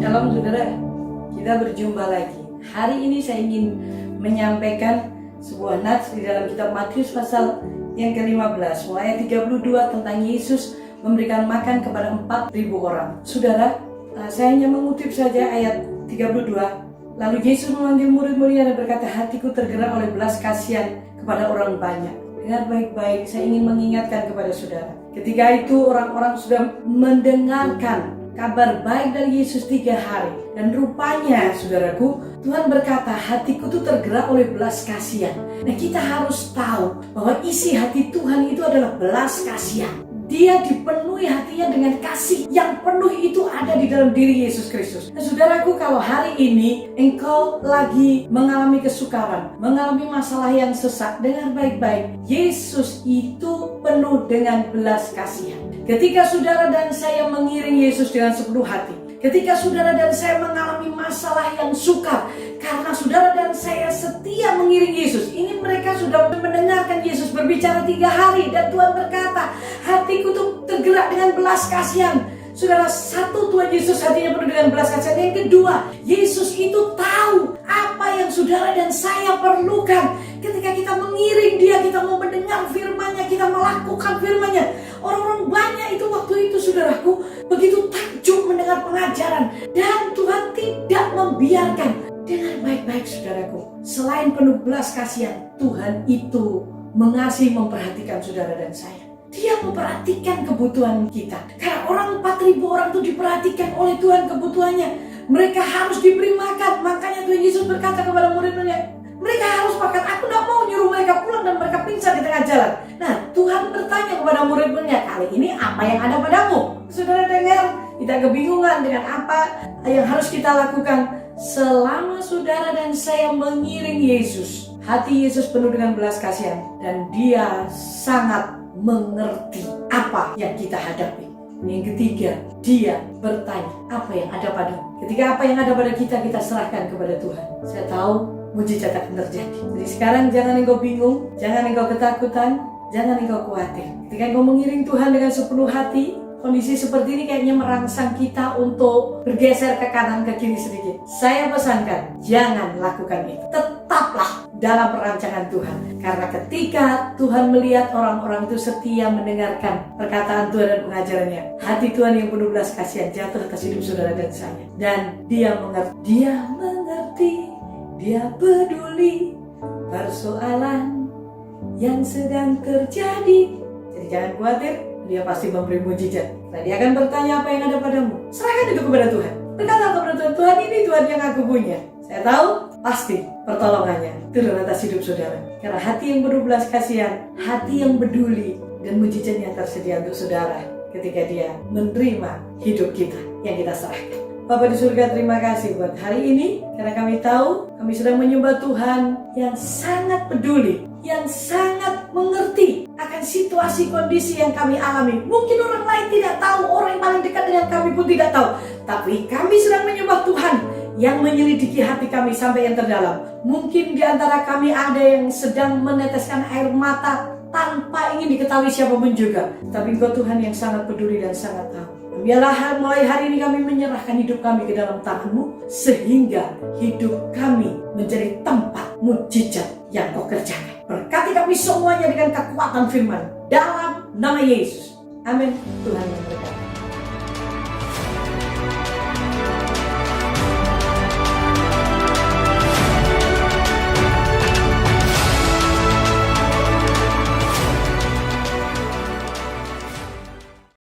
Shalom saudara, kita berjumpa lagi. Hari ini saya ingin menyampaikan sebuah nats di dalam kitab Matius pasal yang ke-15 mulai ayat 32 tentang Yesus memberikan makan kepada 4.000 orang. Saudara, saya hanya mengutip saja ayat 32. Lalu Yesus memanggil murid-muridnya dan berkata, hatiku tergerak oleh belas kasihan kepada orang banyak. Dengar baik-baik, saya ingin mengingatkan kepada saudara. Ketika itu orang-orang sudah mendengarkan kabar baik dari Yesus 3 hari. Dan rupanya saudaraku, Tuhan berkata hatiku tuh tergerak oleh belas kasihan. Nah, kita harus tahu bahwa isi hati Tuhan itu adalah belas kasihan. Dia dipenuhi hatinya dengan kasih yang penuh itu ada di dalam diri Yesus Kristus. Nah, saudaraku, kalau hari ini engkau lagi mengalami kesukaran, mengalami masalah yang sesak, dengar baik-baik, Yesus itu penuh dengan belas kasihan. Ketika saudara dan saya mengiring Yesus dengan sepenuh hati, ketika saudara dan saya mengalami masalah yang sukar, karena saudara dan saya setia mengiring Yesus, ini mereka sudah mendengarkan Yesus berbicara 3 hari, dan Tuhan berkata, hatiku tuh tergerak dengan belas kasihan. Saudara, satu, Tuhan Yesus hatinya penuh dengan belas kasihan. Yang kedua, Yesus itu tahu apa yang saudara dan saya perlukan. Ketika kita mengiring Dia, kita mau mendengar firman-Nya, kita melakukan firman-Nya. Orang-orang banyak itu waktu itu, saudaraku, begitu takjub mendengar pengajaran, dan Tuhan tidak membiarkan. Dengar baik-baik saudaraku, selain penuh belas kasihan, Tuhan itu mengasihi, memperhatikan saudara dan saya. Dia memperhatikan kebutuhan kita. Karena orang 4.000 orang itu diperhatikan oleh Tuhan kebutuhannya. Mereka harus diberi makan. Makanya Tuhan Yesus berkata kepada murid-muridnya, mereka harus makan. Aku tidak mau nyuruh mereka pulang dan mereka pingsan di tengah jalan. Nah, Tuhan bertanya kepada murid-muridnya, kali ini apa yang ada padamu? Saudara dengar, kita kebingungan dengan apa yang harus kita lakukan. Selama saudara dan saya mengiring Yesus, hati Yesus penuh dengan belas kasihan, dan Dia sangat mengerti apa yang kita hadapi. Yang ketiga, Dia bertanya, apa yang ada padamu? Ketika apa yang ada pada kita, kita serahkan kepada Tuhan. Saya tahu mujizat akan terjadi. Jadi sekarang jangan engkau bingung, jangan engkau ketakutan, jangan engkau khawatir. Ketika engkau mengiring Tuhan dengan sepenuh hati, kondisi seperti ini kayaknya merangsang kita untuk bergeser ke kanan ke kiri sedikit. Saya pesankan, jangan lakukan itu. Tetaplah dalam perancangan Tuhan. Karena ketika Tuhan melihat orang-orang itu setia mendengarkan perkataan Tuhan dan pengajarannya, hati Tuhan yang penuh belas kasihan jatuh atas hidup saudara dan saya. Dan Dia mengerti, Dia peduli persoalan yang sedang terjadi. Jadi jangan khawatir, Dia pasti memberi mujizat. Nah, Dia akan bertanya apa yang ada padamu. Serahkan itu kepada Tuhan. Berkata kepada Tuhan, Tuhan ini Tuhan yang aku punya. Saya tahu pasti pertolongannya turun atas hidup saudara. Karena hati yang penuh belas kasihan, hati yang peduli, dan mujizatnya tersedia untuk saudara ketika Dia menerima hidup kita yang kita serahkan. Bapa di surga, terima kasih buat hari ini, karena kami tahu kami sedang menyembah Tuhan yang sangat peduli, yang sangat mengerti akan situasi kondisi yang kami alami. Mungkin orang lain tidak tahu, orang yang paling dekat dengan kami pun tidak tahu, tapi kami sedang menyembah Tuhan yang menyelidiki hati kami sampai yang terdalam. Mungkin di antara kami ada yang sedang meneteskan air mata tanpa ingin diketahui siapapun juga, tapi Engkau Tuhan yang sangat peduli dan sangat tahu. Biarlah mulai hari ini kami menyerahkan hidup kami ke dalam tangan-Mu, sehingga hidup kami menjadi tempat mujizat yang Kau kerjakan. Berkati kami semuanya dengan kekuatan firman, dalam nama Yesus. Amin. Tuhan memberkati.